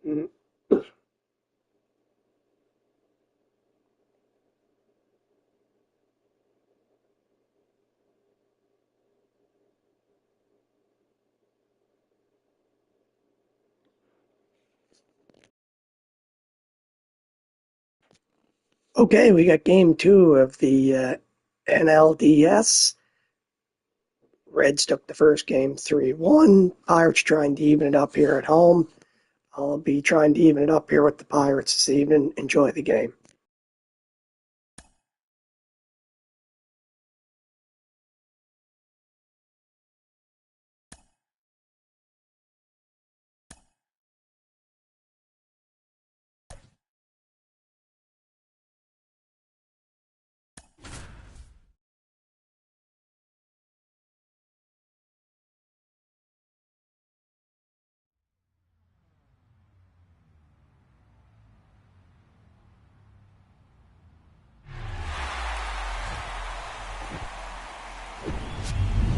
Mhm. Okay, we got game two of the NLDS. Reds took the first game 3-1. Pirates trying to even it up here at home. I'll be trying to even it up here with the Pirates this evening. Enjoy the game.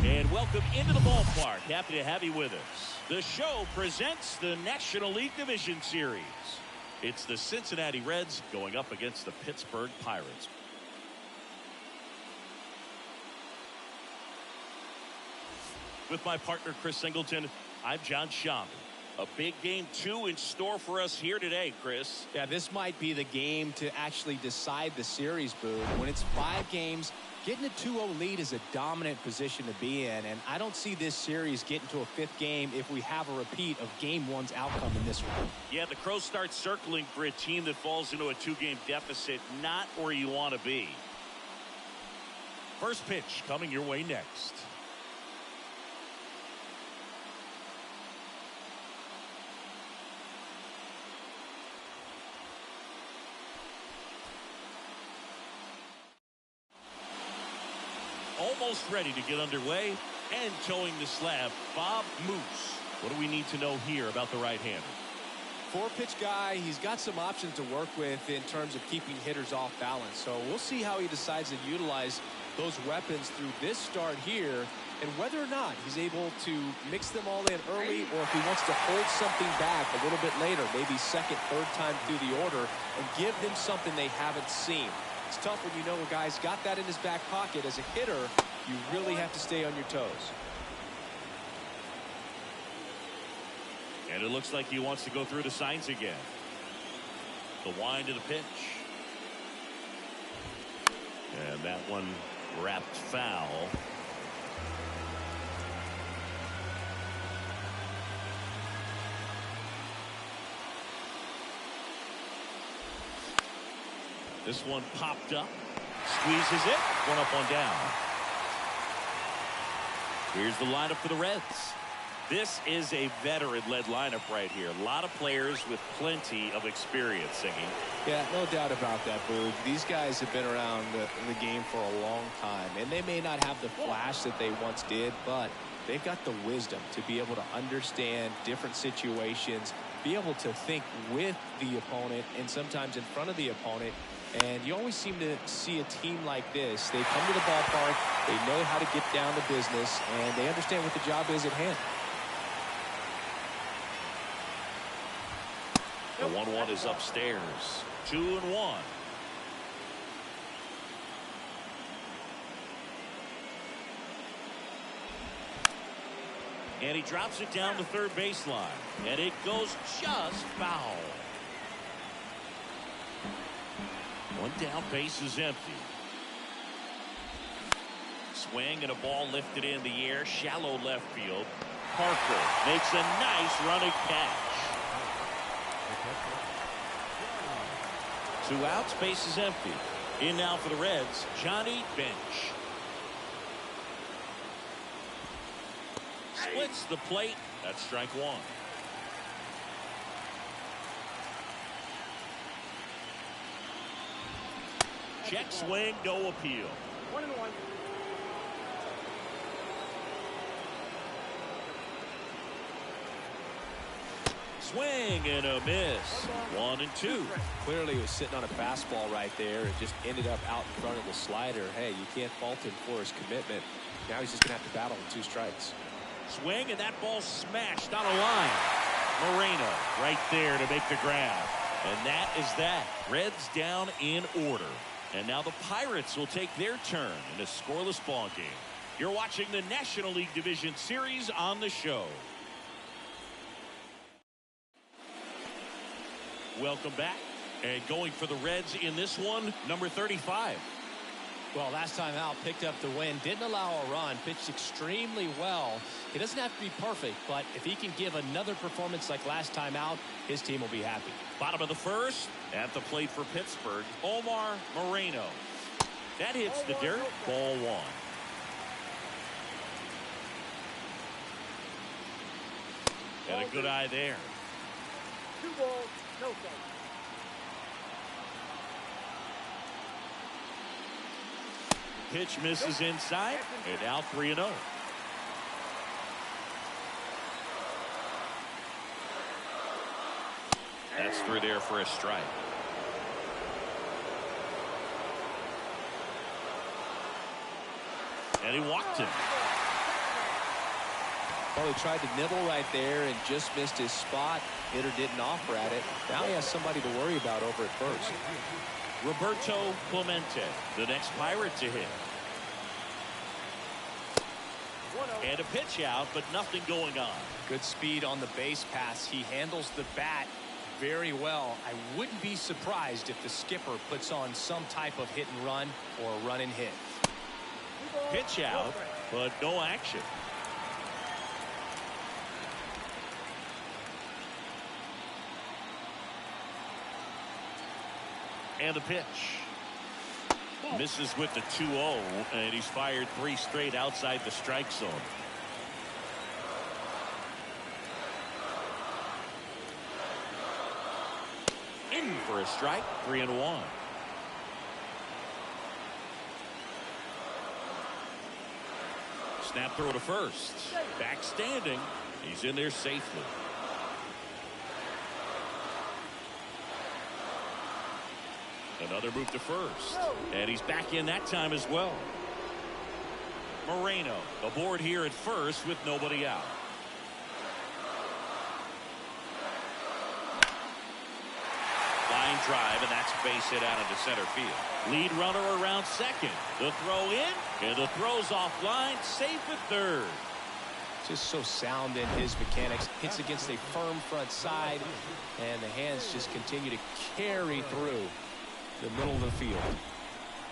And welcome into the ballpark. Happy to have you with us. The show presents the National League Division Series. It's the Cincinnati Reds going up against the Pittsburgh Pirates. With my partner, Chris Singleton, I'm John Schaub. A big game two in store for us here today, Chris. Yeah, this might be the game to actually decide the series, Boo. When it's 5 games, getting a 2-0 lead is a dominant position to be in, and I don't see this series getting to a 5th game if we have a repeat of Game 1's outcome in this one. Yeah, the Crows start circling for a team that falls into a 2-game deficit, not where you want to be. First pitch coming your way next. Almost ready to get underway and towing the slab, Bob Moose. What do we need to know here about the right-hander? 4-pitch guy, he's got some options to work with in terms of keeping hitters off balance. So we'll see how he decides to utilize those weapons through this start here and whether or not he's able to mix them all in early or if he wants to hold something back a little bit later, maybe second, third time through the order and give them something they haven't seen. It's tough when you know a guy's got that in his back pocket. As a hitter, you really have to stay on your toes. And it looks like he wants to go through the signs again. The wind of the pitch. And that one wrapped foul. This one popped up. Squeezes it. One up, one down. Here's the lineup for the Reds. This is a veteran-led lineup right here. A lot of players with plenty of experience singing. Yeah, no doubt about that, Boog. These guys have been around the game for a long time, and they may not have the flash that they once did, but they've got the wisdom to be able to understand different situations, be able to think with the opponent and sometimes in front of the opponent. And you always seem to see a team like this. They come to the ballpark, they know how to get down to business, and they understand what the job is at hand. The 1-1 is upstairs. 2-1. And he drops it down the third baseline. And it goes just foul. One down, base is empty. Swing and a ball lifted in the air. Shallow left field. Parker makes a nice running catch. 2 outs, base is empty. In now for the Reds, Johnny Bench. Splits the plate. That's strike 1. Check swing, no appeal. 1-1. Swing and a miss. 1-2. Clearly he was sitting on a fastball right there and just ended up out in front of the slider. Hey, you can't fault him for his commitment. Now he's just going to have to battle with 2 strikes. Swing and that ball smashed on a line. Moreno right there to make the grab. And that is that. Reds down in order. And now the Pirates will take their turn in a scoreless ball game. You're watching the National League Division Series on the show. Welcome back. And going for the Reds in this one, number 35. Well, last time out, picked up the win, didn't allow a run, pitched extremely well. He doesn't have to be perfect, but if he can give another performance like last time out, his team will be happy. Bottom of the first, at the plate for Pittsburgh, Omar Moreno. That hits the dirt, ball one. Got a good eye there. 2 balls, no strikes. Pitch misses inside, and now 3-0. That's through there for a strike. And he walked him. Well, he tried to nibble right there and just missed his spot. Hitter didn't offer at it. Now he has somebody to worry about over at first. Roberto Clemente, the next Pirate to hit. And a pitch out, but nothing going on. Good speed on the base pass. He handles the bat very well. I wouldn't be surprised if the skipper puts on some type of hit and run or a run and hit. Pitch out, but no action. And the pitch. Misses with the 2-0, and he's fired 3 straight outside the strike zone. In for a strike, 3-1. Snap throw to first. Back standing. He's in there safely. Another move to first. And he's back in that time as well. Moreno aboard here at first with nobody out. Line drive, and that's a base hit out into center field. Lead runner around second. The throw in, and the throw's offline, safe at third. Just so sound in his mechanics. Hits against a firm front side, and the hands just continue to carry through the middle of the field.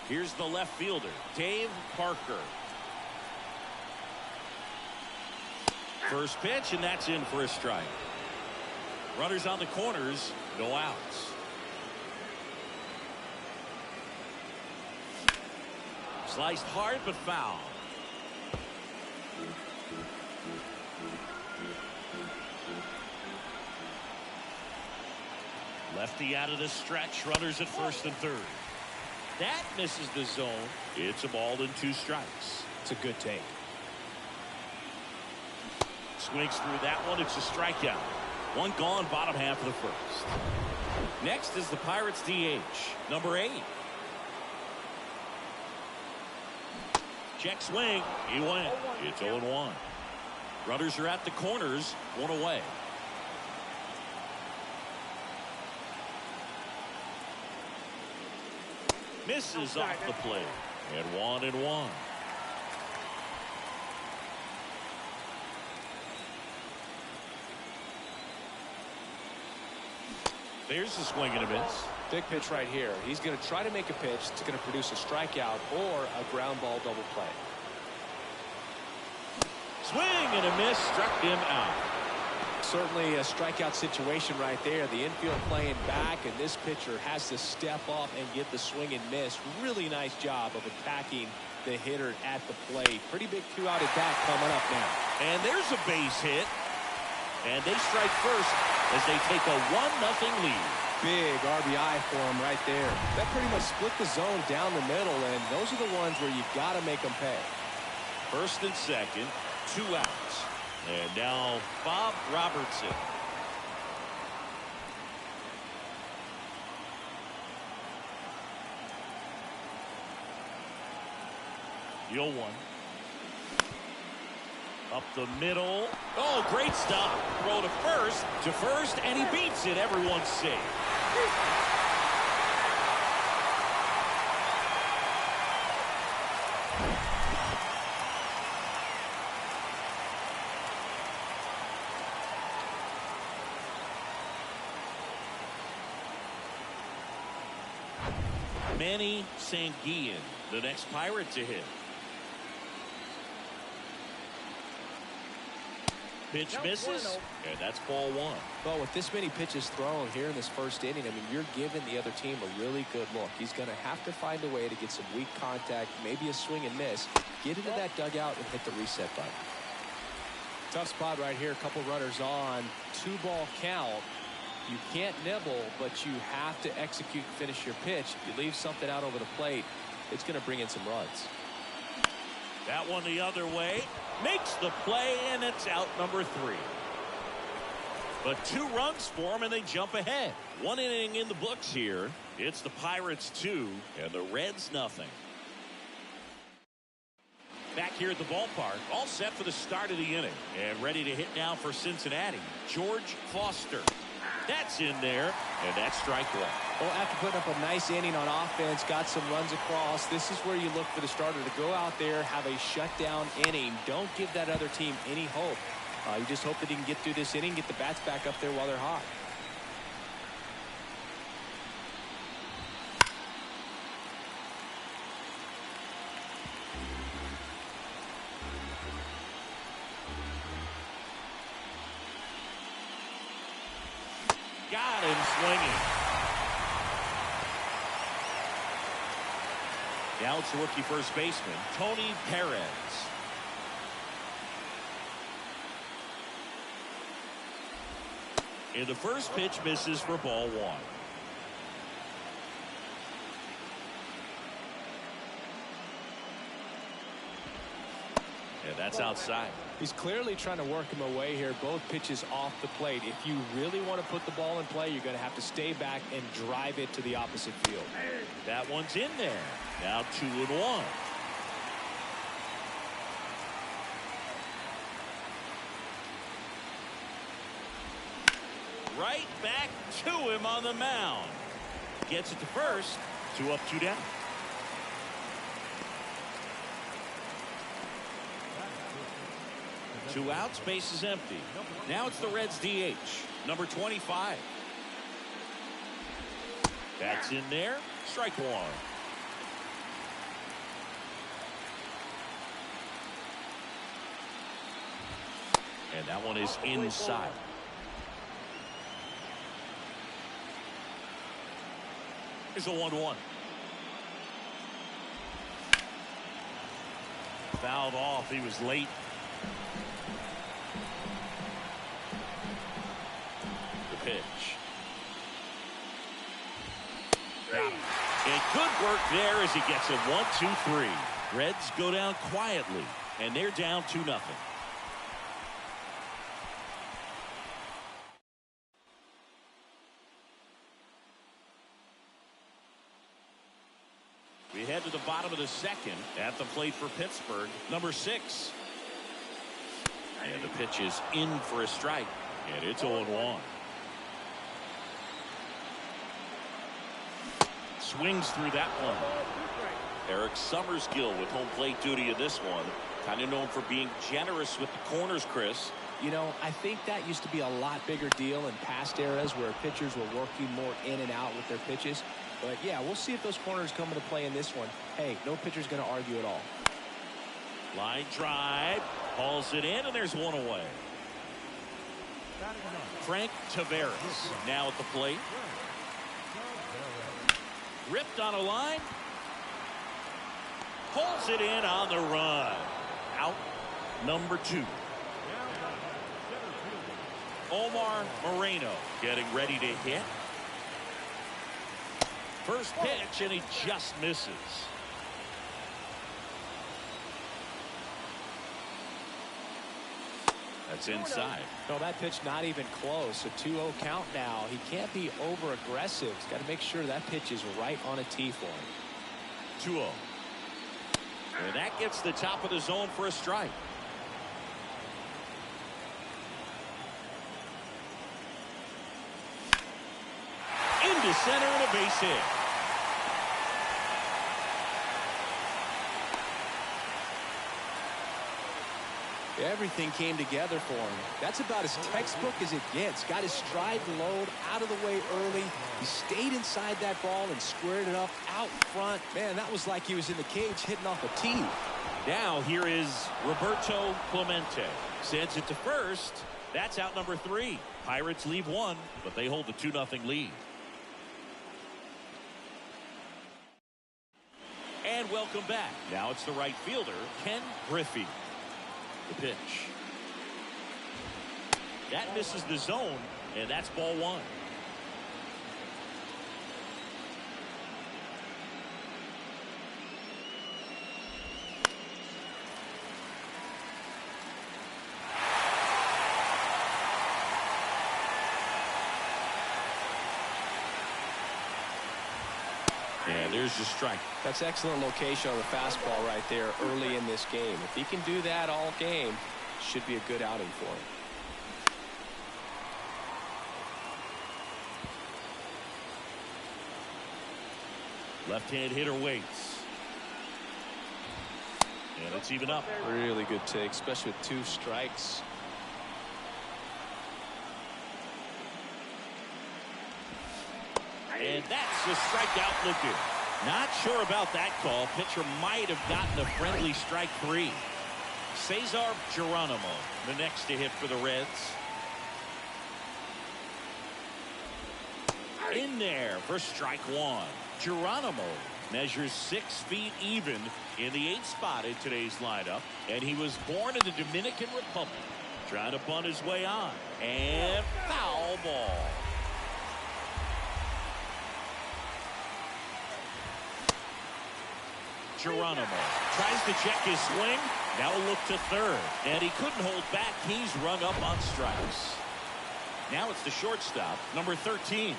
Here's the left fielder, Dave Parker. First pitch, and that's in for a strike. Runners on the corners, no outs. Sliced hard, but foul. Lefty out of the stretch. Runners at first and third. That misses the zone. It's a ball and 2 strikes. It's a good take. Swings through that one. It's a strikeout. 1 gone, bottom half of the first. Next is the Pirates DH, number 8. Check swing. He went. It's 0-1. Runners are at the corners. 1 away. Misses off the plate. And 1-1. There's the swing and a miss. Big pitch right here. He's going to try to make a pitch that's going to produce a strikeout or a ground ball double play. Swing and a miss. Struck him out. Certainly a strikeout situation right there. The infield playing back, and this pitcher has to step up and get the swing and miss. Really nice job of attacking the hitter at the plate. Pretty big 2-out at bat coming up now. And there's a base hit. And they strike first as they take a 1-0 lead. Big RBI for him right there. That pretty much split the zone down the middle, and those are the ones where you got to make them pay. First and second, 2 outs. And now Bob Robertson. The 0-1. Up the middle. Oh, great stop. Throw to first, and he beats it. Everyone's safe. Manny Sanguillen, the next Pirate to hit. Pitch misses, and that's ball one. Well, with this many pitches thrown here in this first inning, I mean, you're giving the other team a really good look. He's going to have to find a way to get some weak contact, maybe a swing and miss, get into that dugout and hit the reset button. Tough spot right here. A couple runners on. 2-ball count. You can't nibble, but you have to execute and finish your pitch. You leave something out over the plate, it's going to bring in some runs. That one the other way. Makes the play, and it's out number 3. But 2 runs for him, and they jump ahead. 1 inning in the books here. It's the Pirates 2, and the Reds nothing. Back here at the ballpark, all set for the start of the inning. And ready to hit now for Cincinnati, George Foster. That's in there, and that's strike one. Well, after putting up a nice inning on offense, got some runs across, this is where you look for the starter to go out there, have a shutdown inning. Don't give that other team any hope. You just hope that he can get through this inning, get the bats back up there while they're hot. Got him swinging. Now it's the rookie first baseman, Tony Perez. And the first pitch misses for ball one. And that's outside. He's clearly trying to work him away here. Both pitches off the plate. If you really want to put the ball in play, you're going to have to stay back and drive it to the opposite field. That one's in there. Now 2-1. Right back to him on the mound. Gets it to first. 2 up, 2 down. Two outs, base is empty. Now it's the Reds DH, number 25. That's in there. Strike one. And that one is inside. Here's a 1-1. Fouled off. He was late. The pitch. Got him. And good work there as he gets it 1-2-3. Reds go down quietly, and they're down 2-0. We head to the bottom of the second. At the plate for Pittsburgh, number 6. And the pitch is in for a strike. And it's 0-1. Swings through that one. Eric Summerskill with home plate duty in this one. Kind of known for being generous with the corners, Chris. You know, I think that used to be a lot bigger deal in past eras where pitchers were working more in and out with their pitches. But yeah, we'll see if those corners come into play in this one. Hey, no pitcher's going to argue at all. Line drive. Hauls it in, and there's one away. Frank Taveras now at the plate. Ripped on a line. Pulls it in on the run. Out number 2. Omar Moreno getting ready to hit. First pitch, and he just misses. That's inside. No, that pitch not even close. A 2-0 count now. He can't be over aggressive. He's got to make sure that pitch is right on a tee for him. 2-0. And that gets the top of the zone for a strike. center and a base hit. Everything came together for him. That's about as textbook as it gets. Got his stride load out of the way early. He stayed inside that ball and squared it up out front. Man, that was like he was in the cage hitting off a tee. Now here is Roberto Clemente. Sends it to first. That's out number 3. Pirates leave 1, but they hold the 2-0 lead. And welcome back. Now it's the right fielder, Ken Griffey. The pitch. That misses the zone, and that's ball 1. And there's the strike. That's excellent location on the fastball right there early in this game. If he can do that all game, should be a good outing for him. Left-hand hitter waits. And it's even up. Really good take, especially with 2 strikes. And that's a strikeout looking. Not sure about that call. Pitcher might have gotten a friendly strike 3. Cesar Geronimo, the next to hit for the Reds. In there for strike 1. Geronimo measures 6 feet even in the 8th spot in today's lineup. And he was born in the Dominican Republic. Trying to bunt his way on. And foul ball. Geronimo tries to check his swing. Now a look to third. And he couldn't hold back. He's rung up on strikes. Now it's the shortstop, number 13.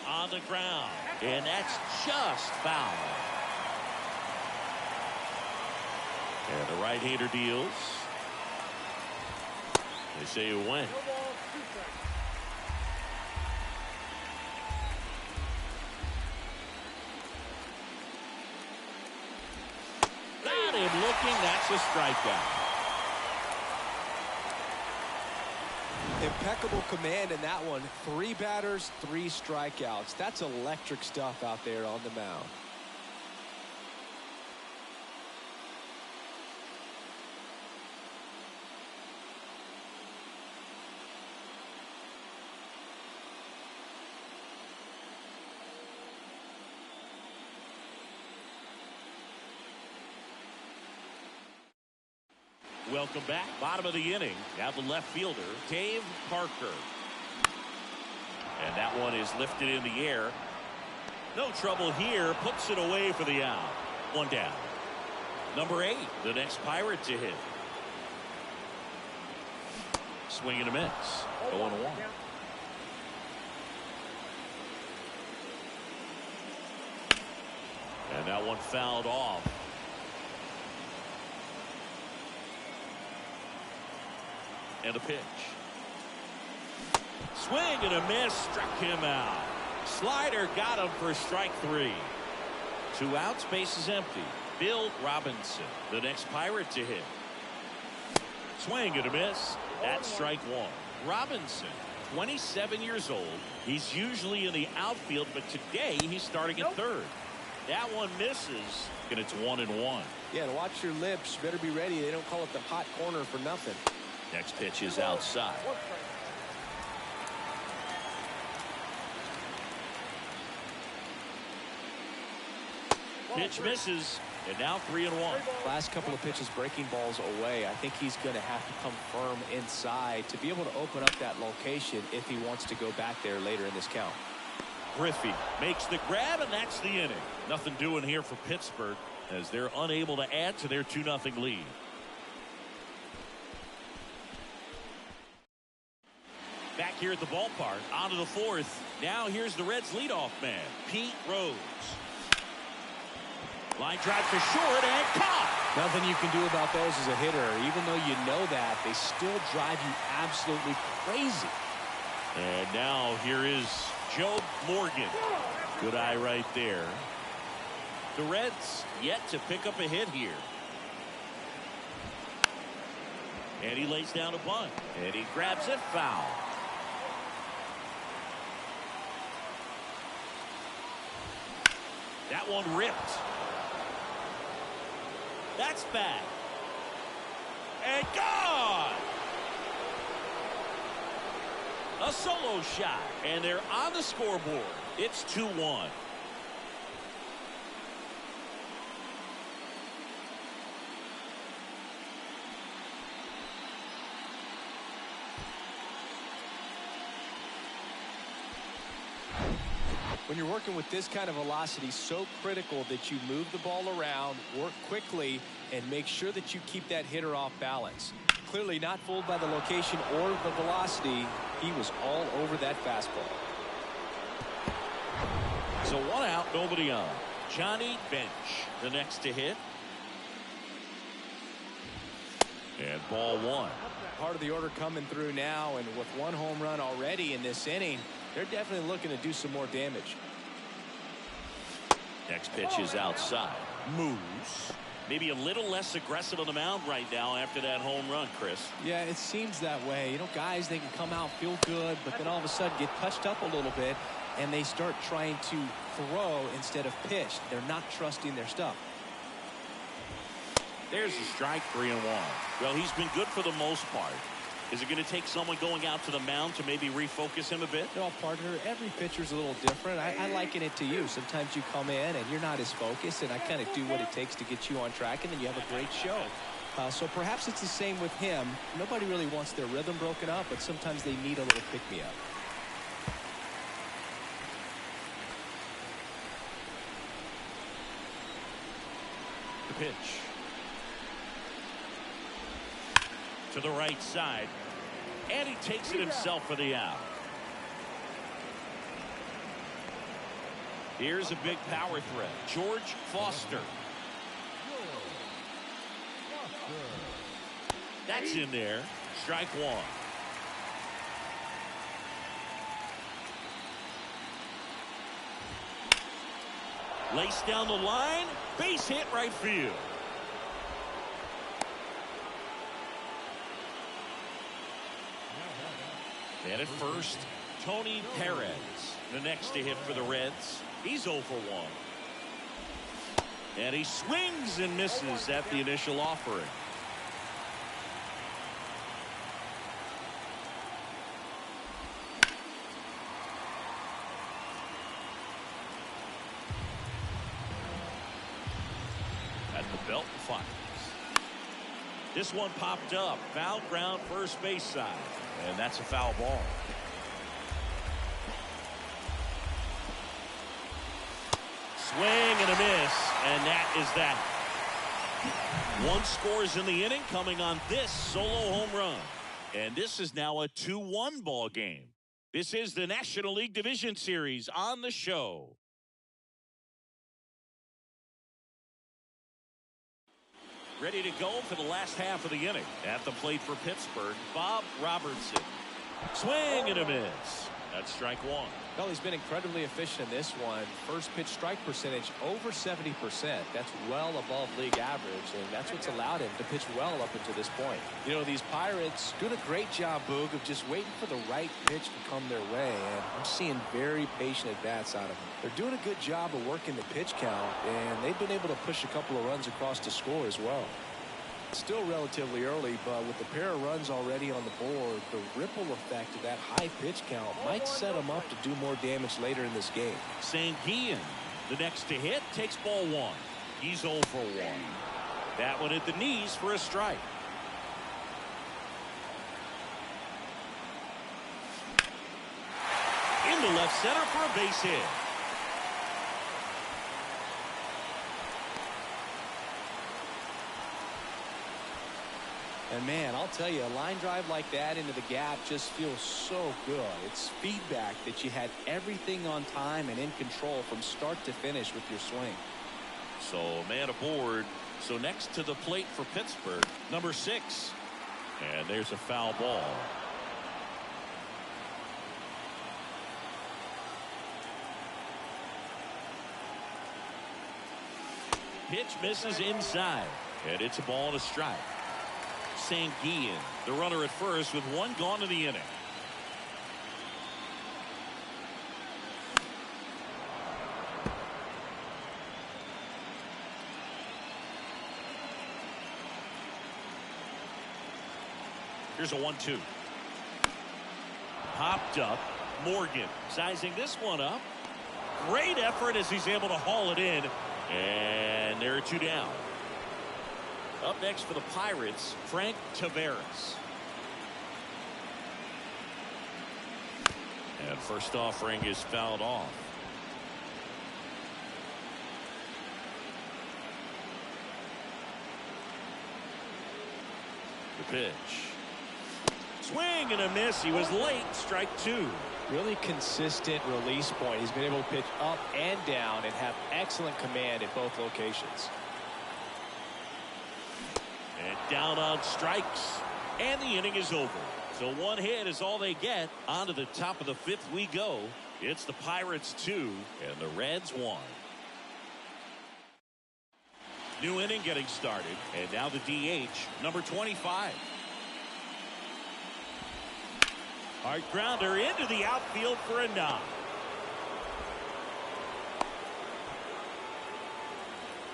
On the ground. And that's just foul. And the right-hander deals. They say it went. Got him looking. That's a strikeout. Impeccable command in that one. 3 batters, 3 strikeouts. That's electric stuff out there on the mound. Welcome back. Bottom of the inning. Now the left fielder, Dave Parker. And that one is lifted in the air. No trouble here. Puts it away for the out. 1 down. Number 8, the next Pirate to hit. Swing and a miss. 0-1. And that one fouled off. And a pitch. Swing and a miss. Struck him out. Slider got him for strike 3. 2 outs. Base is empty. Bill Robinson, the next Pirate to hit. Swing and a miss. That's strike 1. Robinson, 27 years old. He's usually in the outfield, but today he's starting at third. That one misses, and it's 1-1. Yeah, and watch your lips. Better be ready. They don't call it the hot corner for nothing. Next pitch is outside. Pitch misses, and now 3-1. Last couple of pitches breaking balls away. I think he's going to have to come firm inside to be able to open up that location if he wants to go back there later in this count. Griffey makes the grab, and that's the inning. Nothing doing here for Pittsburgh as they're unable to add to their 2-0 lead. Back here at the ballpark, on to the 4th. Now here's the Reds' leadoff man, Pete Rose. Line drive for short and caught. Nothing you can do about those as a hitter. Even though you know that, they still drive you absolutely crazy. And now here is Joe Morgan. Good eye right there. The Reds yet to pick up a hit here. And he lays down a bunt. And he grabs it foul. That one ripped. That's bad. And gone! A solo shot. And they're on the scoreboard. It's 2-1. When you're working with this kind of velocity, so critical that you move the ball around, work quickly, and make sure that you keep that hitter off balance. Clearly not fooled by the location or the velocity. He was all over that fastball. So 1 out, nobody on. Johnny Bench, the next to hit. And ball 1. Part of the order coming through now, and with 1 home run already in this inning, they're definitely looking to do some more damage. Next pitch is outside. Moves. Maybe a little less aggressive on the mound right now after that home run, Chris. Yeah, it seems that way. You know, guys, they can come out, feel good, but then all of a sudden get touched up a little bit, and they start trying to throw instead of pitch. They're not trusting their stuff. There's the strike, 3-1. Well, he's been good for the most part. Is it going to take someone going out to the mound to maybe refocus him a bit? No, partner, every pitcher's a little different. I liken it to you. Sometimes you come in and you're not as focused, and I kind of do what it takes to get you on track, and then you have a great show. So perhaps it's the same with him. Nobody really wants their rhythm broken up, but sometimes they need a little pick-me-up. The pitch. To the right side. And he takes it himself for the out. Here's a big power threat. George Foster. That's in there. Strike 1. Laced down the line. Base hit right field. And at first, Tony Perez, the next to hit for the Reds. He's 0 for 1. And he swings and misses at the initial offering. At the belt fires. This one popped up. Foul ground first base side. And that's a foul ball. Swing and a miss. And that is that. 1 scores in the inning coming on this solo home run. And this is now a 2-1 ball game. This is the National League Division Series on the show. Ready to go for the last half of the inning. At the plate for Pittsburgh, Bob Robertson. Swing and a miss. That's strike 1. Well, he's been incredibly efficient in this one. First pitch strike percentage over 70%. That's well above league average, and that's what's allowed him to pitch well up until this point. You know, these Pirates doing a great job, Boog, of just waiting for the right pitch to come their way, and I'm seeing very patient at-bats out of them. They're doing a good job of working the pitch count, and they've been able to push a couple of runs across to score as well. Still relatively early, but with the pair of runs already on the board, the ripple effect of that high pitch count might set them up to do more damage later in this game. Sanguillen, the next to hit, takes ball 1. He's 0 for 1. That one at the knees for a strike. Into left center for a base hit. And man, I'll tell you, a line drive like that into the gap just feels so good. It's feedback that you had everything on time and in control from start to finish with your swing. So man aboard. So next to the plate for Pittsburgh, number 6. And there's a foul ball. Pitch misses inside, and it's a ball and a strike. Sanguillen, the runner at first, with one gone in the inning. Here's a 1-2. Popped up. Morgan sizing this one up. Great effort as he's able to haul it in. And there are two down. Up next for the Pirates, Frank Taveras. And first offering is fouled off. The pitch. Swing and a miss. He was late. Strike two. Really consistent release point. He's been able to pitch up and down and have excellent command at both locations. And down on strikes. And the inning is over. So one hit is all they get. On to the top of the fifth we go. It's the Pirates 2 and the Reds 1. New inning getting started. And now the DH, number 25. Hard grounder into the outfield for a knock.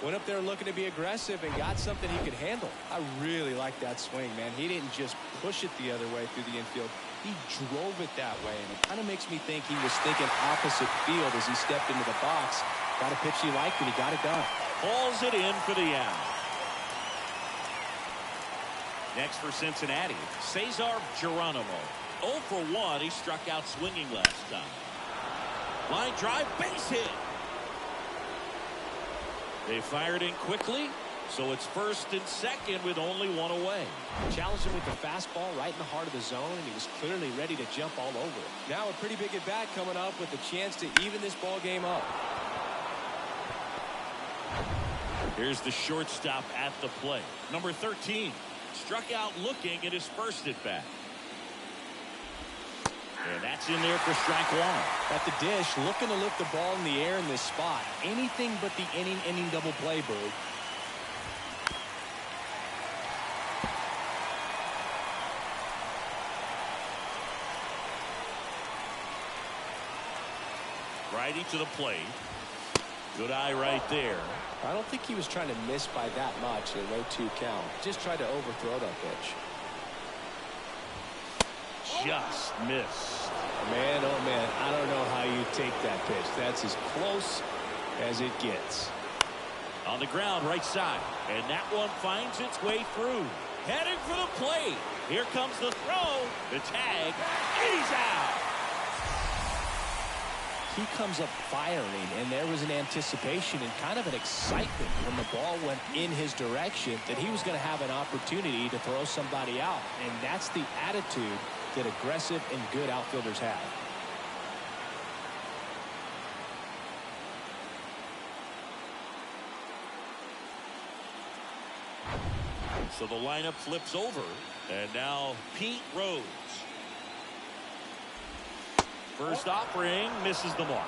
Went up there looking to be aggressive and got something he could handle. I really like that swing, man. He didn't just push it the other way through the infield. He drove it that way, and it kind of makes me think he was thinking opposite field as he stepped into the box. Got a pitch he liked, and he got it done. Hauls it in for the out. Next for Cincinnati, Cesar Geronimo. 0 for 1. He struck out swinging last time. Line drive, base hit. They fired in quickly, so it's first and second with only one away. Challenged him with the fastball right in the heart of the zone, and he was clearly ready to jump all over it. Now a pretty big at-bat coming up with a chance to even this ball game up. Here's the shortstop at the plate. Number 13. Struck out looking at his first at-bat. And that's in there for strike one. At the dish, looking to lift the ball in the air in this spot. Anything but the inning double play, Bird. Righty to the plate. Good eye right there. I don't think he was trying to miss by that much in a 0-2 count. Just tried to overthrow that pitch. Just missed. Man, oh man, I don't know how you take that pitch. That's as close as it gets. On the ground, right side. And that one finds its way through. Heading for the plate. Here comes the throw. The tag. He's out. He comes up firing, and there was an anticipation and kind of an excitement when the ball went in his direction that he was going to have an opportunity to throw somebody out. And that's the attitude that aggressive and good outfielders have. So the lineup flips over, and now Pete Rose. First offering misses the mark.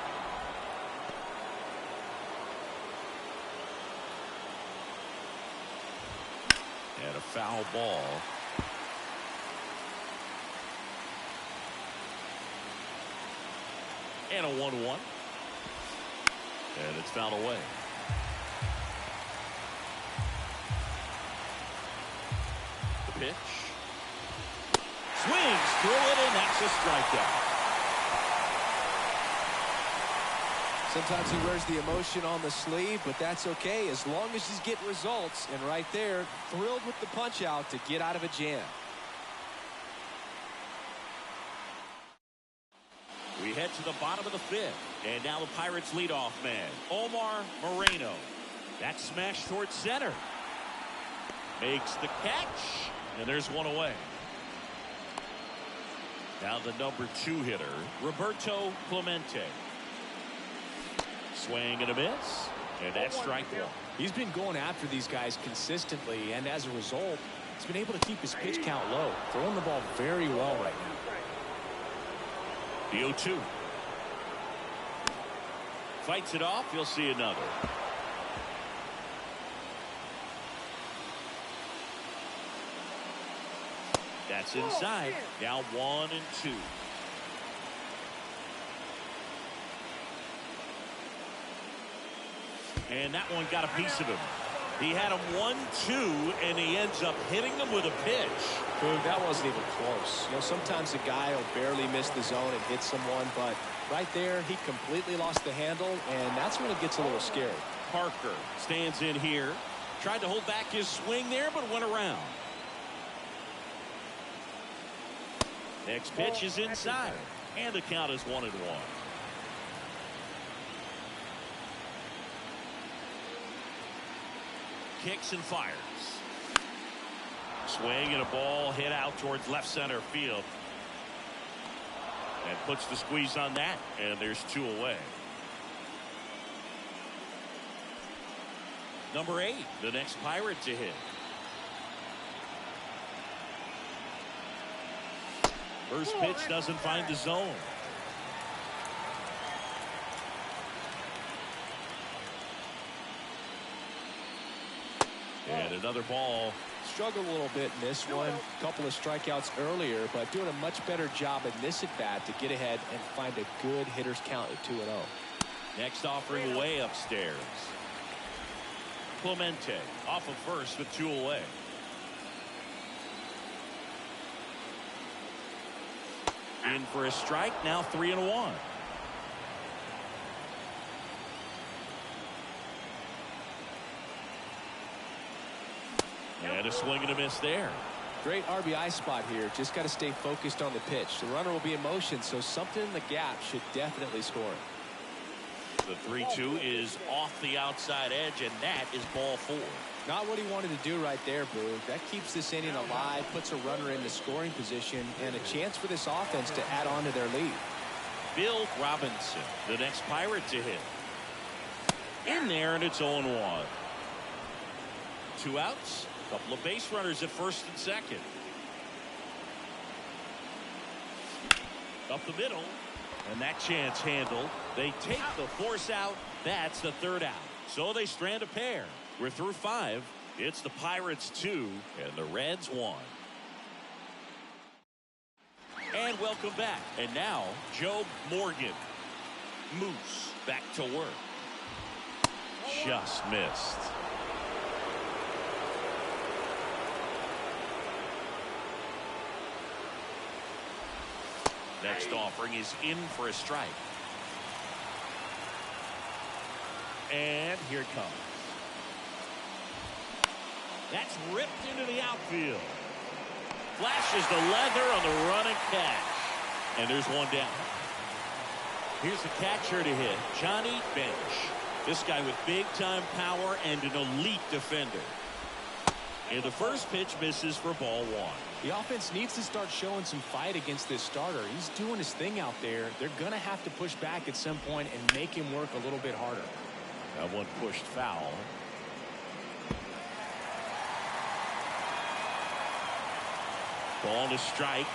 And a foul ball. And a 1-1. And it's fouled away. The pitch. Swings through it, and that's a strikeout. Sometimes he wears the emotion on the sleeve, but that's okay as long as he's getting results. And right there, thrilled with the punch out to get out of a jam. We head to the bottom of the fifth. And now the Pirates leadoff man, Omar Moreno. That smash towards center. Makes the catch. And there's one away. Now the number 2 hitter, Roberto Clemente. Swing and a miss. And that's strike one. He's been going after these guys consistently, and as a result, he's been able to keep his pitch count low. Throwing the ball very well right now. The 0-2. Fights it off. You'll see another. That's inside. Now 1-2. And that one got a piece of him. He had him 1-2, and he ends up hitting them with a pitch. Boog, that wasn't even close. You know, sometimes a guy will barely miss the zone and hit someone, but right there, he completely lost the handle, and that's when it gets a little scary. Parker stands in here. Tried to hold back his swing there, but went around. Next pitch is inside, and the count is 1-1. Kicks and fires. Swing and a ball hit out towards left center field. And puts the squeeze on that, and there's 2 away. Number 8, the next Pirate to hit. First pitch doesn't find the zone. And another ball. Struggled a little bit in this one. A couple of strikeouts earlier, but doing a much better job in this at bat to get ahead and find a good hitter's count at 2-0. Next offering way upstairs. Clemente off of first with 2 away. In for a strike, now 3-1. And a swing and a miss there. Great RBI spot here. Just got to stay focused on the pitch. The runner will be in motion, so something in the gap should definitely score. The 3-2 is off the outside edge, and that is ball 4. Not what he wanted to do right there, Boog. That keeps this inning alive, puts a runner in the scoring position, and a chance for this offense to add on to their lead. Bill Robinson, the next Pirate to hit. In there, and it's 0-1. 2 outs. Couple of base runners at first and second. Up the middle. And that chance handled. They take the force out. That's the 3rd out. So they strand a pair. We're through 5. It's the Pirates 2 and the Reds 1. And welcome back. And now Joe Morgan. Moose back to work. Just missed. Next offering is in for a strike. And here it comes. That's ripped into the outfield. Flashes the leather on the running catch. And there's one down. Here's the catcher to hit, Johnny Bench. This guy with big-time power and an elite defender. And the first pitch misses for ball 1. The offense needs to start showing some fight against this starter. He's doing his thing out there. They're going to have to push back at some point and make him work a little bit harder. That one pushed foul. Ball to strike.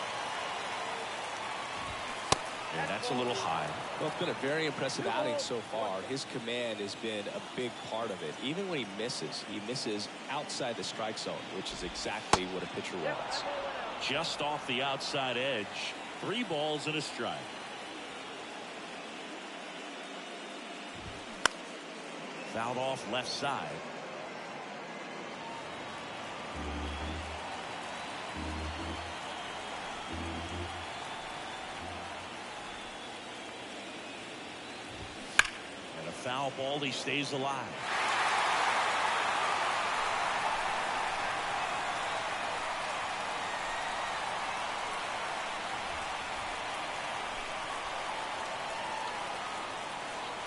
And that's a little high. Well, it's been a very impressive outing so far. His command has been a big part of it. Even when he misses outside the strike zone, which is exactly what a pitcher wants. Just off the outside edge. 3 balls and a strike. Fouled off left side. Foul ball, he stays alive.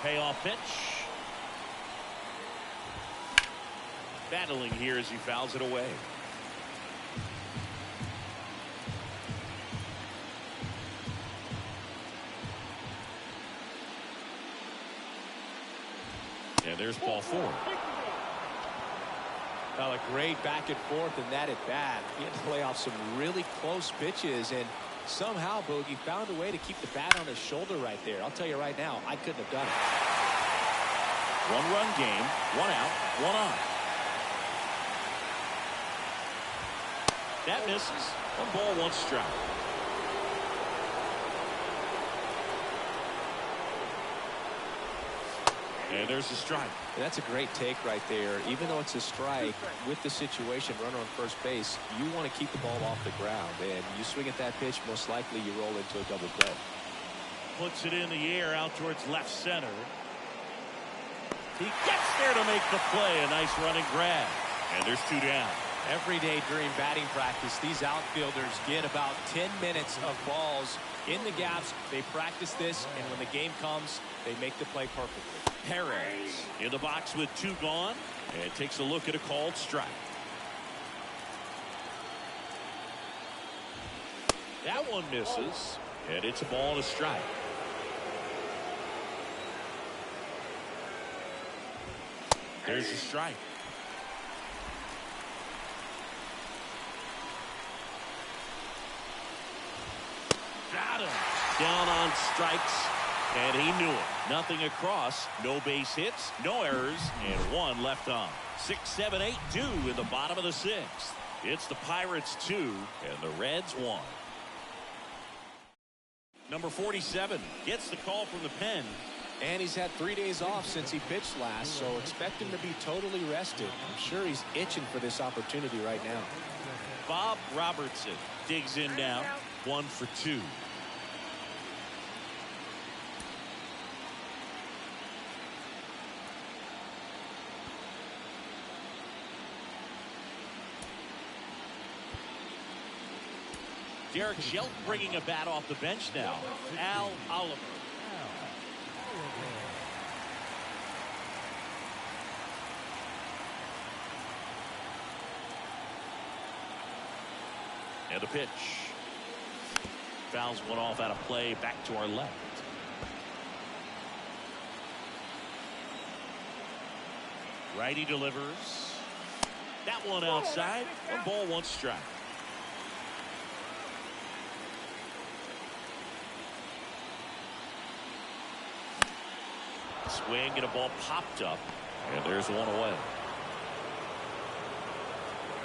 Payoff pitch. Battling here as he fouls it away. And there's ball 4. Well, a great back and forth in that at bat. He had to lay off some really close pitches, and somehow Bogey found a way to keep the bat on his shoulder right there. I'll tell you right now, I couldn't have done it. 1-run game, 1 out, 1 on. That misses. 1 ball, 1 strike. And there's a strike. That's a great take right there. Even though it's a strike, with the situation, runner on first base, you want to keep the ball off the ground. And you swing at that pitch, most likely you roll into a double play. Puts it in the air out towards left center. He gets there to make the play. A nice running grab. And there's 2 down. Every day during batting practice, these outfielders get about 10 minutes of balls in the gaps. They practice this, and when the game comes, they make the play perfectly. Perez in the box with 2 gone, and takes a look at a called strike. That one misses, and it's a ball and a strike. There's a strike. Got him. Down on strikes, and he knew it. Nothing across, no base hits, no errors, and 1 left on. 6, 7, 8, 2 in the bottom of the 6th. It's the Pirates 2 and the Reds 1. Number 47 gets the call from the pen. And he's had 3 days off since he pitched last, so expect him to be totally rested. I'm sure he's itching for this opportunity right now. Bob Robertson digs in now. 1 for 2. Derek Shelton bringing a bat off the bench now. Al Oliver. And the pitch. Fouls one off out of play, back to our left. Righty delivers. That one outside. 1 ball, 1 strike. Swing and a ball popped up, and there's 1 away.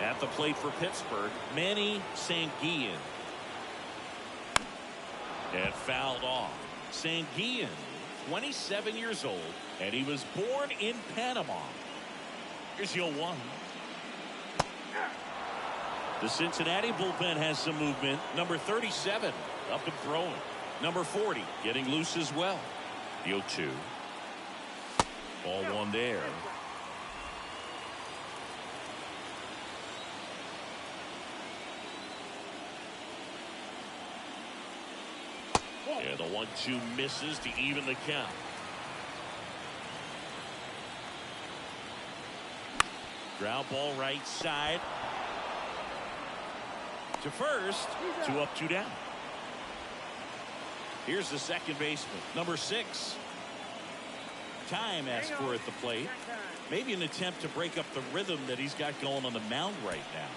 At the plate for Pittsburgh, Manny Sanguillen. And fouled off. Sanguillen, 27 years old, and he was born in Panama. Here's 0-1. The Cincinnati bullpen has some movement. Number 37 up and throwing. Number 40 getting loose as well. The 0-2. Ball 1 there. And the 1-2 misses to even the count. Ground ball right side. To first. 2 up, 2 down. Here's the second baseman. Number 6. Time asked for at the plate. Maybe an attempt to break up the rhythm that he's got going on the mound right now.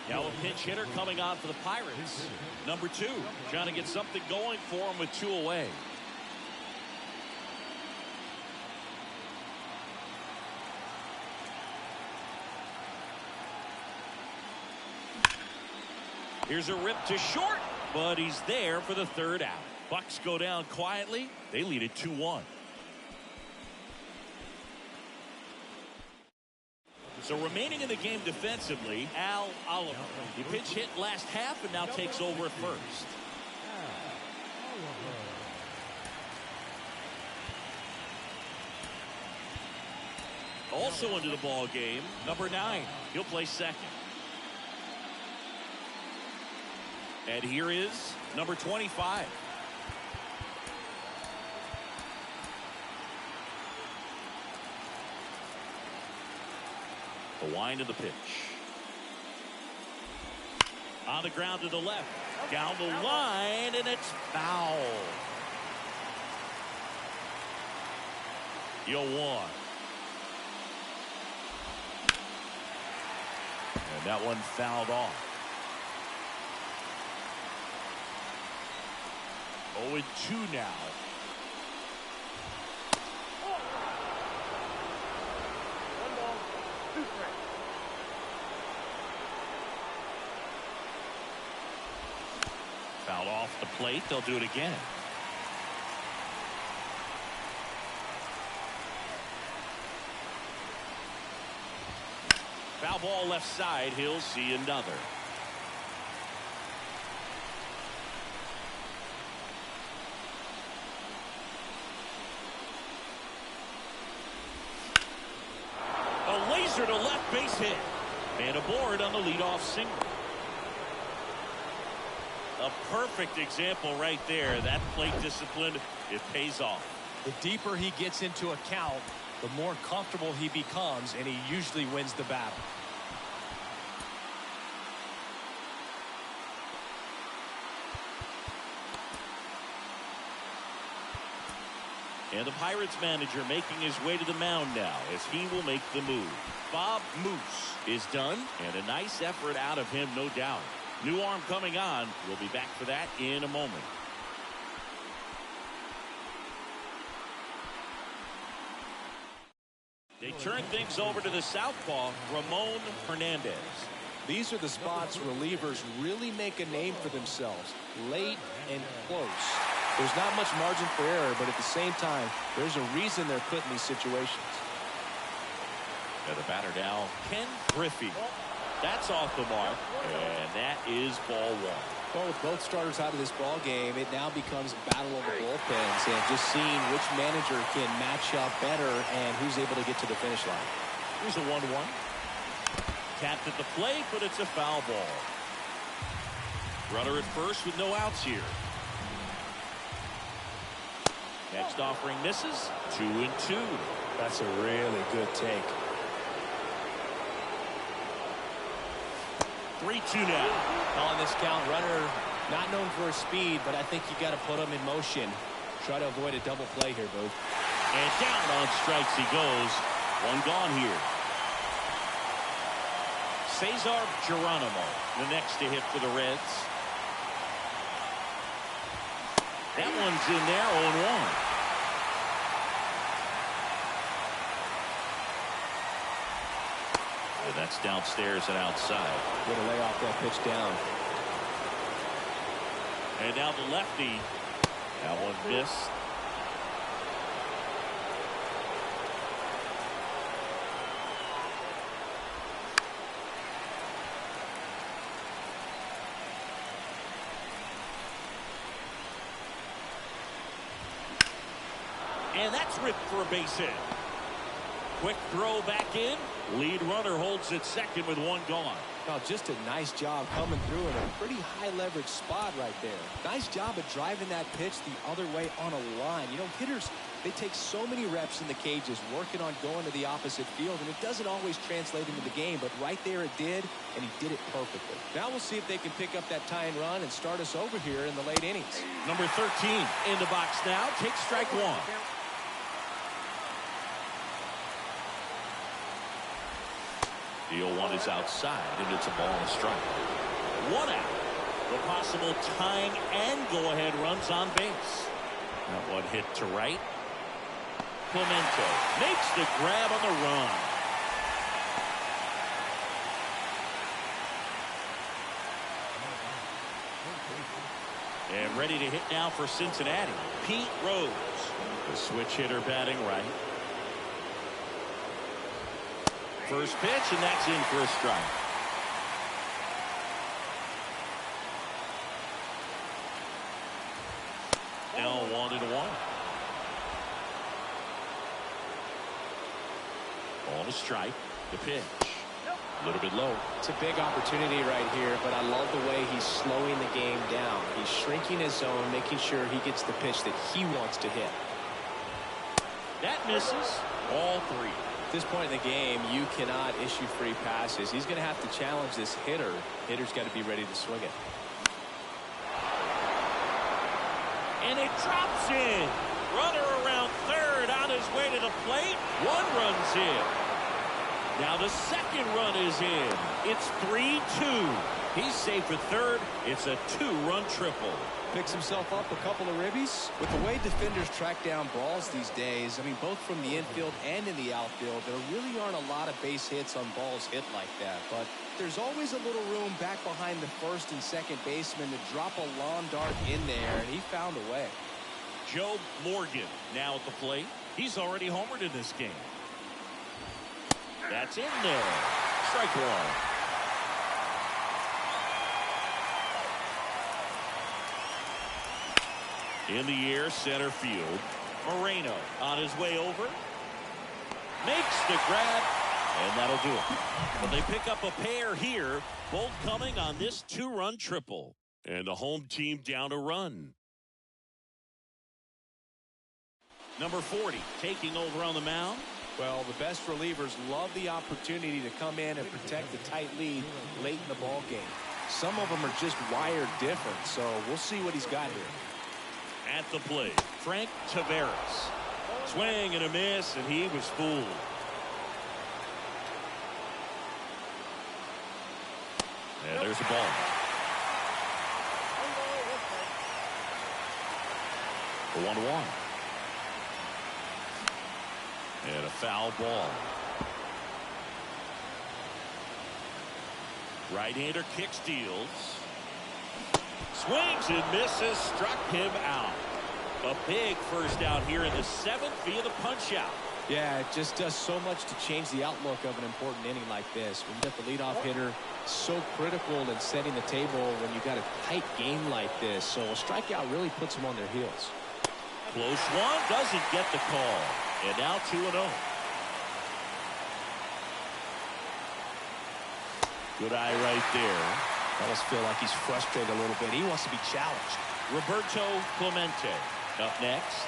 Now a pinch hitter coming on for the Pirates. Number 2, trying to get something going for him with 2 away. Here's a rip to short, but he's there for the 3rd out. Bucks go down quietly. They lead it 2-1. So remaining in the game defensively, Al Oliver. He pinch hit last half and now takes over at first. Also into the ball game, number 9. He'll play second. And here is number 25. The wind of the pitch. On the ground to the left. Down the line, and it's foul. 0-1. And that one fouled off. 0-2 now. 2 strikes. Foul off the plate. They'll do it again. Foul ball left side. He'll see another. A laser to left base hit. And aboard on the leadoff single. A perfect example right there. That plate discipline, it pays off. The deeper he gets into a count, the more comfortable he becomes, and he usually wins the battle. And the Pirates manager making his way to the mound now as he will make the move. Bob Moose is done, and a nice effort out of him, no doubt. New arm coming on. We'll be back for that in a moment. They turn things over to the southpaw, Ramon Hernandez. These are the spots relievers really make a name for themselves, late and close. There's not much margin for error, but at the same time, there's a reason they're put in these situations. And the batter now, Ken Griffey. That's off the mark, and that is ball one. Well, with both starters out of this ball game, it now becomes a battle of the bullpens, and just seeing which manager can match up better and who's able to get to the finish line. Here's a 1-1. Tapped at the plate, but it's a foul ball. Runner at first with no outs here. Next offering misses. 2-2. That's a really good take. 3-2 now. On this count, runner not known for his speed, but I think you got to put him in motion. Try to avoid a double play here, Booth. And down on strikes he goes. One gone here. Cesar Geronimo, the next to hit for the Reds. That one's in there, 0-1. That's downstairs and outside. Going to lay off that pitch down. And now the lefty. That one missed. And that's ripped for a base hit. Quick throw back in. Lead runner holds at second with one gone. Well, just a nice job coming through in a pretty high leverage spot right there. Nice job of driving that pitch the other way on a line. You know, hitters, they take so many reps in the cages working on going to the opposite field, and it doesn't always translate into the game, but right there it did, and he did it perfectly. Now we'll see if they can pick up that tying run and start us over here in the late innings. Number 13 in the box now. Takes strike one. Deal one is outside, and it's a ball and a strike. One out. The possible tying and go-ahead runs on base. That one hit to right. Clemente makes the grab on the run. And ready to hit now for Cincinnati, Pete Rose. The switch hitter batting right. First pitch, and that's in for a strike. Now 1-1. Ball to strike. The pitch. A little bit low. It's a big opportunity right here, but I love the way he's slowing the game down. He's shrinking his zone, making sure he gets the pitch that he wants to hit. That misses. All three. At this point in the game, you cannot issue free passes. He's going to have to challenge this hitter. Hitter's got to be ready to swing it. And it drops in. Runner around third on his way to the plate. One run's in. Now the second run is in. It's 3-2. He's safe at third. It's a two-run triple. Picks himself up a couple of ribbies. With the way defenders track down balls these days, I mean, both from the infield and in the outfield, there really aren't a lot of base hits on balls hit like that. But there's always a little room back behind the first and second baseman to drop a lawn dart in there, and he found a way. Joe Morgan now at the plate. He's already homered in this game. That's in there. Strike one. In the air, center field. Moreno on his way over. Makes the grab, and that'll do it. But they pick up a pair here, both coming on this two-run triple. And the home team down a run. Number 40 taking over on the mound. Well, the best relievers love the opportunity to come in and protect the tight lead late in the ball game. Some of them are just wired different, so we'll see what he's got here. At the plate, Frank Taveras. Swing and a miss, and he was fooled. And there's the ball. The 1-1. And a foul ball. Right-hander kick steals. Swings and misses, struck him out. A big first out here in the 7th via the punch-out. Yeah, it just does so much to change the outlook of an important inning like this. When you get the leadoff hitter, so critical in setting the table when you got a tight game like this. So a strikeout really puts them on their heels. Close one, doesn't get the call. And now 2-0. Good eye right there. I almost feel like he's frustrated a little bit. He wants to be challenged. Roberto Clemente up next.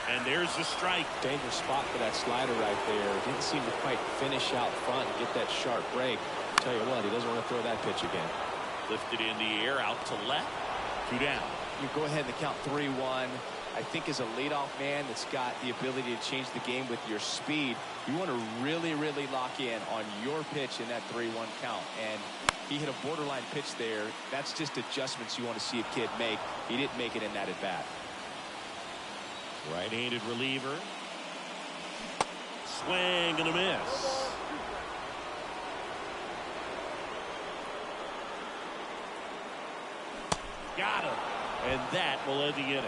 And there's the strike. Dangerous spot for that slider right there. Didn't seem to quite finish out front and get that sharp break. Tell you what, he doesn't want to throw that pitch again. Lifted in the air, out to left. 2 down. You go ahead and count 3-1. I think as a leadoff man that's got the ability to change the game with your speed, you want to really, really lock in on your pitch in that 3-1 count. And he hit a borderline pitch there. That's just adjustments you want to see a kid make. He didn't make it in that at bat. Right-handed reliever. Swing and a miss. Got him. And that will end the inning.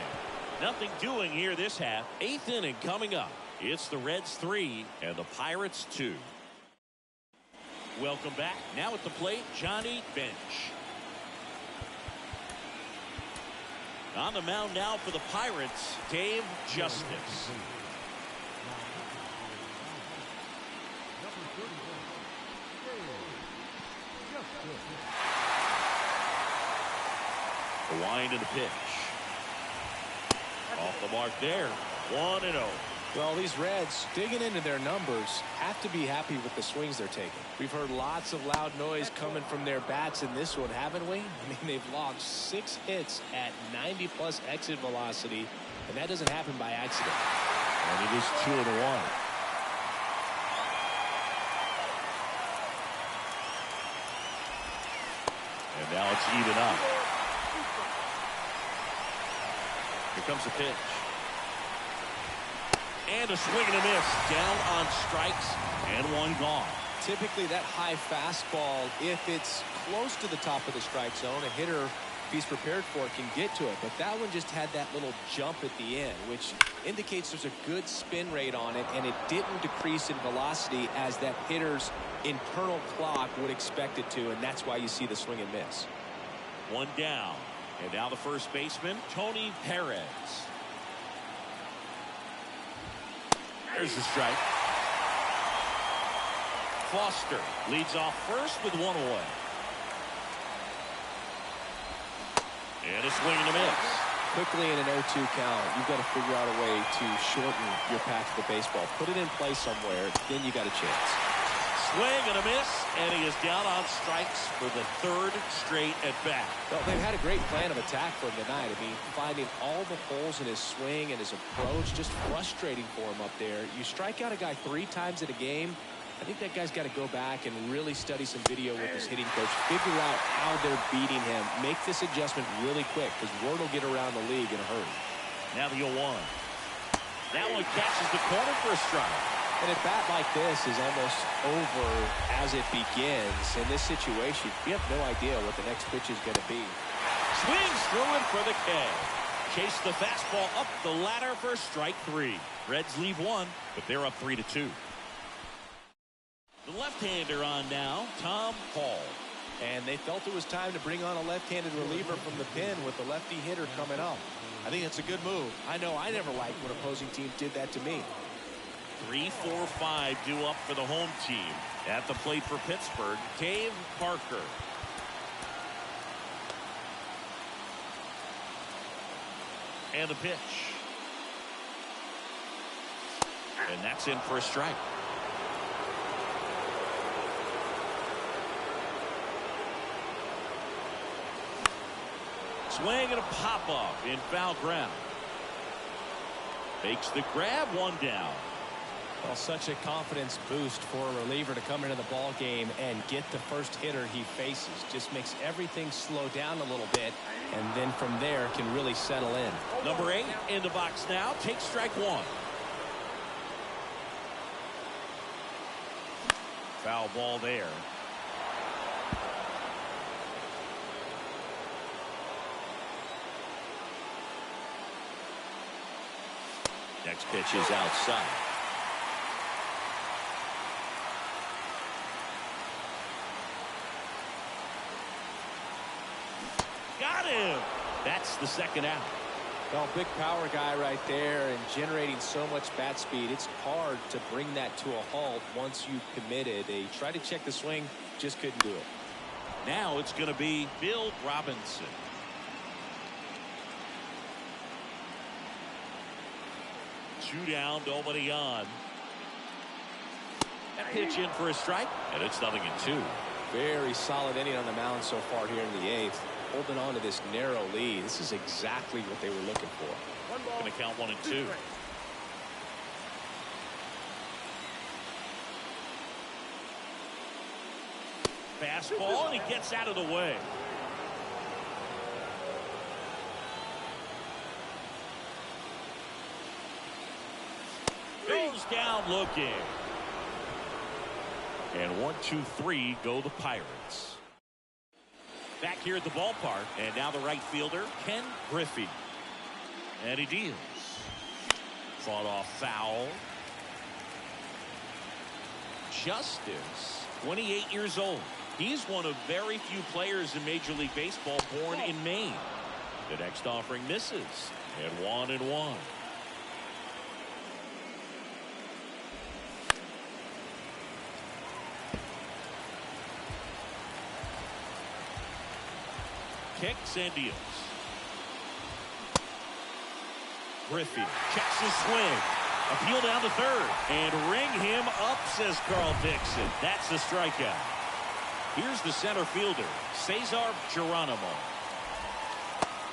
Nothing doing here this half. 8th inning coming up. It's the Reds 3 and the Pirates 2. Welcome back. Now at the plate, Johnny Bench. On the mound now for the Pirates, Dave Justice. The wind and the pitch. Off the mark there. 1-0. Well, these Reds, digging into their numbers, have to be happy with the swings they're taking. We've heard lots of loud noise coming from their bats in this one, haven't we? I mean, they've logged 6 hits at 90+ exit velocity, and that doesn't happen by accident. And it is 2-1. And now it's even up. Here comes the pitch. And a swing and a miss. Down on strikes and 1 gone. Typically that high fastball, if it's close to the top of the strike zone, a hitter, if he's prepared for it, can get to it. But that one just had that little jump at the end, which indicates there's a good spin rate on it, and it didn't decrease in velocity as that hitter's internal clock would expect it to, and that's why you see the swing and miss. 1 down. And now the first baseman, Tony Perez. There's the strike. Foster leads off first with 1 away. And a swing and a miss. Quickly in an 0-2 count, you've got to figure out a way to shorten your path to the baseball. Put it in play somewhere, then you got a chance. Swing and a miss, and he is down on strikes for the third straight at bat. Well, they've had a great plan of attack for him tonight. I mean, finding all the holes in his swing and his approach, just frustrating for him up there. You strike out a guy 3 times in a game, I think that guy's got to go back and really study some video with his hitting coach, figure out how they're beating him, make this adjustment really quick, because word will get around the league in a hurry. Now the 0-1. That one catches the corner for a strike. And a bat like this is almost over as it begins. In this situation, you have no idea what the next pitch is going to be. Swings through it for the K. Chase the fastball up the ladder for strike 3. Reds leave 1, but they're up 3-2. The left-hander on now, Tom Hall. And they felt it was time to bring on a left-handed reliever from the pen with the lefty hitter coming up. I think that's a good move. I know I never liked when opposing teams did that to me. 3, 4, 5 due up for the home team. At the plate for Pittsburgh, Dave Parker. And the pitch. And that's in for a strike. Swing and a pop-off in foul ground. Makes the grab, 1 down. Well, such a confidence boost for a reliever to come into the ball game and get the first hitter he faces. Just makes everything slow down a little bit, and then from there can really settle in. Number 8 in the box now. Takes strike 1. Foul ball there. Next pitch is outside. Got him. That's the second out. Well, big power guy right there and generating so much bat speed. It's hard to bring that to a halt once you've committed. They tried to check the swing, just couldn't do it. Now it's going to be Bill Robinson. Two down, nobody on. That pitch in for a strike, and it's 0-2. Very solid inning on the mound so far here in the 8th. Holding on to this narrow lead. This is exactly what they were looking for. Going to count 1 and 2. Fastball, and he gets out of the way. Goes down looking. And 1, 2, 3 go the Pirates. Back here at the ballpark, and now the right fielder, Ken Griffey. And he deals. Fought off foul. Justice, 28 years old. He's one of very few players in Major League Baseball born in Maine. The next offering misses. And 1-1. Kicks and deals. Griffey checks his swing. Appeal down to third. And ring him up, says Carl Dixon. That's the strikeout. Here's the center fielder, Cesar Geronimo.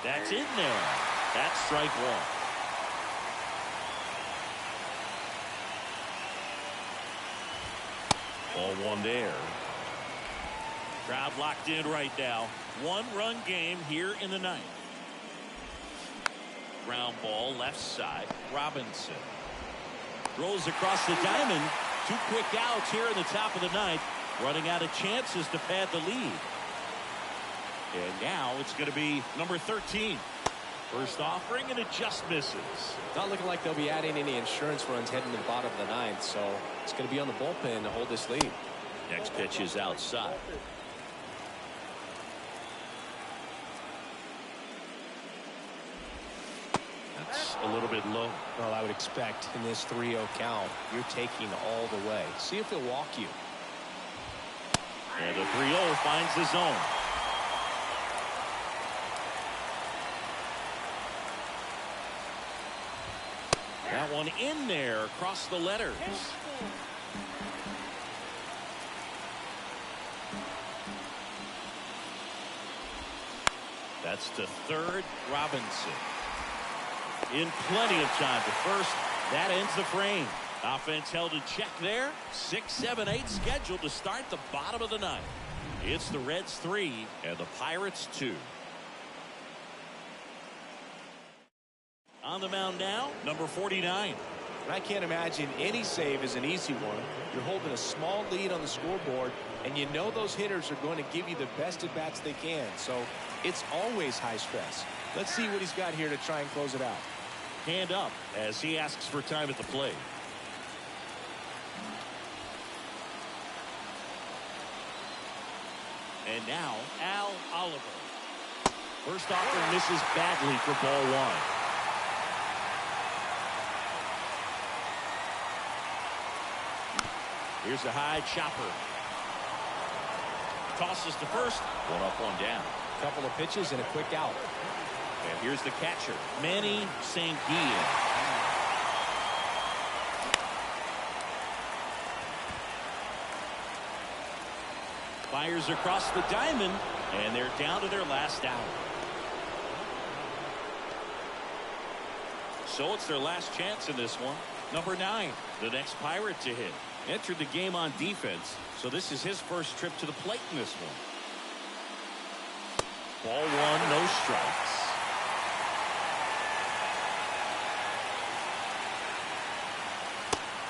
That's in there. That's strike 1. Ball 1 there. Crowd locked in right now. 1-run game here in the 9th. Ground ball left side. Robinson throws across the diamond. 2 quick outs here in the top of the 9th. Running out of chances to pad the lead. And now it's going to be number 13. First offering, and it just misses. Not looking like they'll be adding any insurance runs heading to the bottom of the 9th, so it's going to be on the bullpen to hold this lead. Next pitch is outside. That's a little bit low. Well, I would expect in this 3-0 count, you're taking all the way. See if he'll walk you. And the 3-0 finds the zone. That one in there across the letters. That's to third. Robinson in plenty of time to first. That ends the frame. Offense held in check there. 6, 7, 8 scheduled to start the bottom of the ninth. It's the Reds 3 and the Pirates 2. On the mound now, number 49. I can't imagine any save is an easy one. You're holding a small lead on the scoreboard, and you know those hitters are going to give you the best at bats they can. So it's always high stress. Let's see what he's got here to try and close it out. Hand up as he asks for time at the plate. And now Al Oliver. First offering misses badly for ball one. Here's a high chopper. Tosses to first. One up, one down. Couple of pitches and a quick out. And here's the catcher, Manny Sanguillen. Fires across the diamond, and they're down to their last out. So it's their last chance in this one. Number 9, the next Pirate to hit. Entered the game on defense, so this is his first trip to the plate in this one. Ball one, no strikes.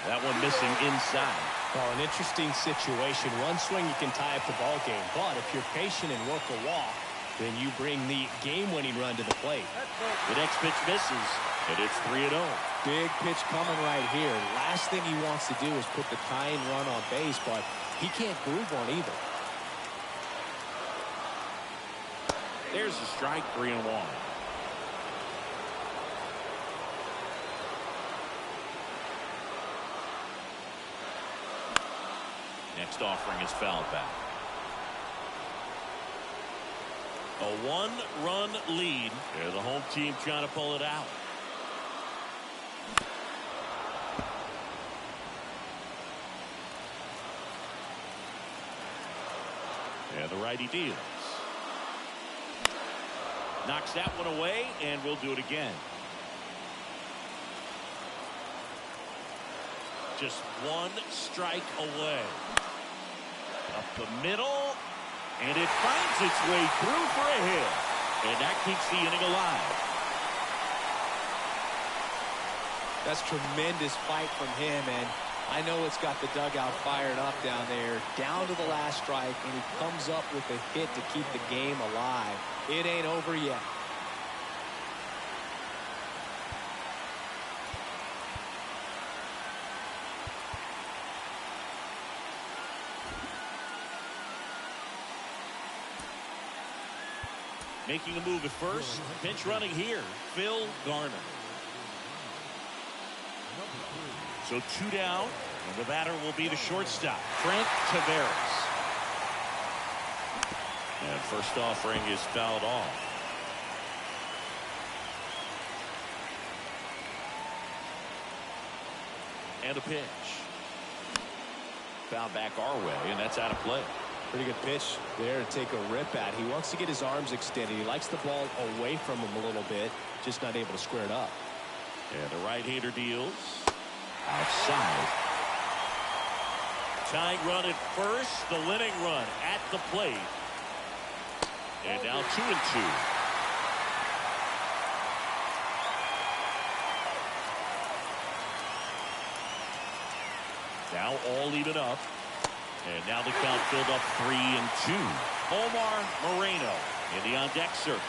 That one missing inside. Well, an interesting situation. One swing you can tie up the ball game, but if you're patient and work a walk, then you bring the game-winning run to the plate. The next pitch misses, and it's 3-0. Big pitch coming right here. Last thing he wants to do is put the tying run on base, but he can't groove one either. There's a strike, 3-1. Next offering is fouled back. A 1-run lead. And the home team trying to pull it out. And the righty deals. Knocks that one away, and we'll do it again. Just one strike away. Up the middle, and it finds its way through for a hit. And that keeps the inning alive. That's tremendous fight from him, and I know it's got the dugout fired up down there, down to the last strike, and he comes up with a hit to keep the game alive. It ain't over yet. Making a move at first. Pinch running here, Phil Garner. So 2 down, and the batter will be the shortstop, Frank Taveras. And first offering is fouled off. And a pitch. Foul back our way, and that's out of play. Pretty good pitch there to take a rip at. He wants to get his arms extended. He likes the ball away from him a little bit, just not able to square it up. And the right-hander deals. Outside. Tying run at first, the winning run at the plate. And now 2-2. Now all even up. And now the count filled up 3-2. Omar Moreno in the on-deck circle.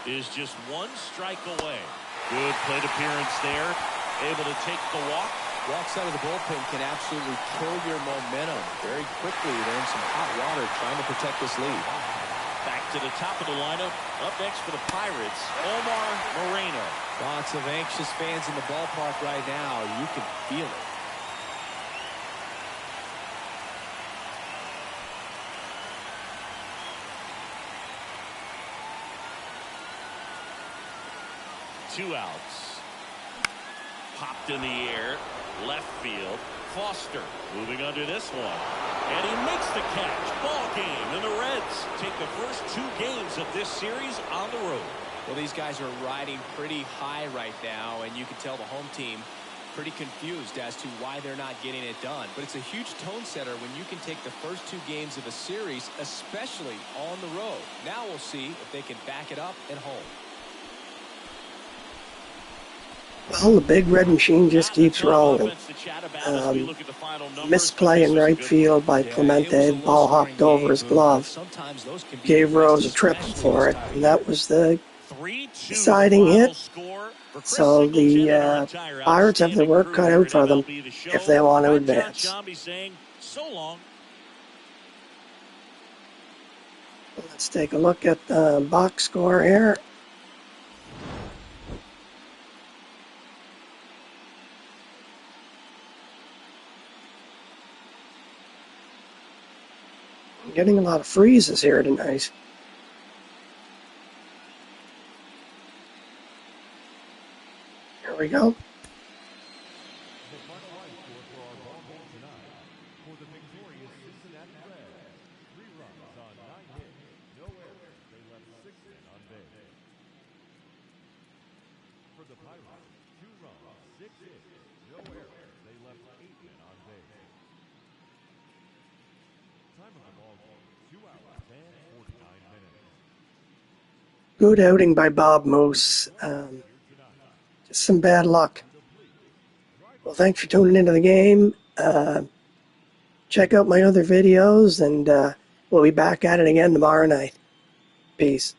Is just one strike away. Good plate appearance there. Able to take the walk. Walks out of the bullpen can absolutely kill your momentum very quickly. They're in some hot water trying to protect this lead. Back to the top of the lineup. Up next for the Pirates, Omar Moreno. Lots of anxious fans in the ballpark right now. You can feel it. Two outs. Popped in the air. Left field. Foster moving under this one. And he makes the catch. Ball game. And the Reds take the first 2 games of this series on the road. Well, these guys are riding pretty high right now, and you can tell the home team pretty confused as to why they're not getting it done. But it's a huge tone setter when you can take the first 2 games of a series, especially on the road. Now we'll see if they can back it up at home. Well, the big red machine just keeps rolling. Misplay in right field by Clemente. The ball hopped over his glove. Gave Rose a triple for it, and that was the deciding hit. So the Pirates have their work cut out for them if they want to advance. Let's take a look at the box score here. I'm getting a lot of freezes here tonight. Here we go. The final line score for our ball game tonight. For the victorious Cincinnati Reds, 3 runs on 9 hits, no errors. They left 6 men on base. For the Pirates, 2 runs, 6 hits, no errors. They left 8 men on base. Time of the ball game, 2 hours and 49 minutes. Good outing by Bob Moose. Just some bad luck. Well, thanks for tuning into the game. Check out my other videos, and we'll be back at it again tomorrow night. Peace.